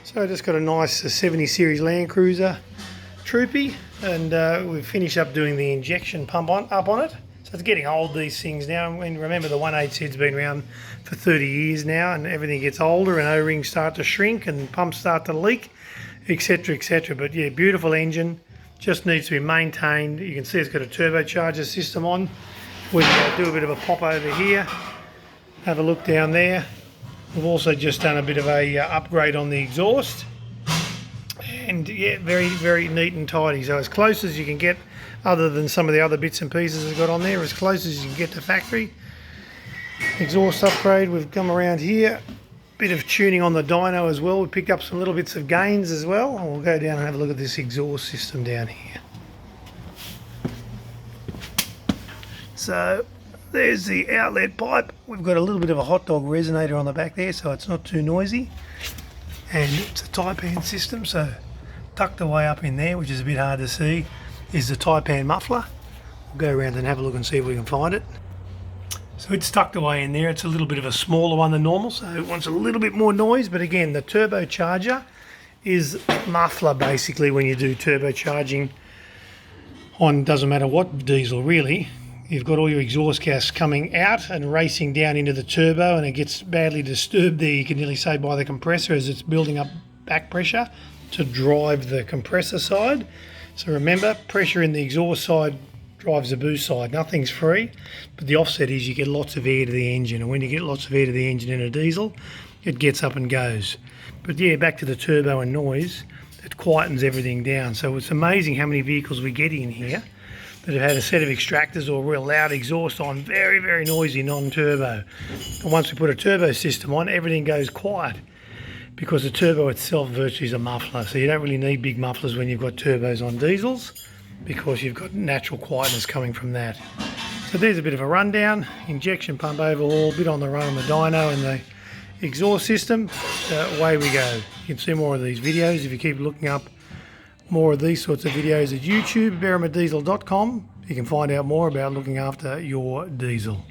So I just got a nice 70 series Land Cruiser Troopy, and we've finished up doing the injection pump up on it. So it's getting old, these things now. I mean, remember the 1.8's been around for 30 years now, and everything gets older and O-rings start to shrink and pumps start to leak, etc, etc. But yeah, beautiful engine, just needs to be maintained. You can see it's got a turbocharger system on. We can do a bit of a pop over here, have a look down there. We've also just done a bit of a upgrade on the exhaust, and yeah, very, very neat and tidy. So as close as you can get, other than some of the other bits and pieces it's got on there, as close as you can get to factory. Exhaust upgrade, we've come around here, bit of tuning on the dyno as well. We picked up some little bits of gains as well, and we'll go down and have a look at this exhaust system down here. So there's the outlet pipe. We've got a little bit of a hot dog resonator on the back there, so it's not too noisy. And it's a Taipan system, so tucked away up in there, which is a bit hard to see, is the Taipan muffler. We'll go around and have a look and see if we can find it. So it's tucked away in there. It's a little bit of a smaller one than normal, so it wants a little bit more noise. But again, the turbocharger is muffler basically when you do turbocharging on, doesn't matter what diesel really. You've got all your exhaust gas coming out and racing down into the turbo, and it gets badly disturbed there, you can nearly say, by the compressor as it's building up back pressure to drive the compressor side. So remember, pressure in the exhaust side drives the boost side. Nothing's free, but the offset is you get lots of air to the engine, and when you get lots of air to the engine in a diesel, it gets up and goes. But yeah, back to the turbo and noise, it quietens everything down. So it's amazing how many vehicles we get in here that have had a set of extractors or real loud exhaust on, very, very noisy non-turbo. And once we put a turbo system on, everything goes quiet, because the turbo itself virtually is a muffler. So you don't really need big mufflers when you've got turbos on diesels, because you've got natural quietness coming from that. So there's a bit of a rundown. Injection pump overhaul, bit on the run on the dyno and the exhaust system. Away we go. You can see more of these videos if you keep looking up more of these sorts of videos at YouTube, berrimadiesel.com. You can find out more about looking after your diesel.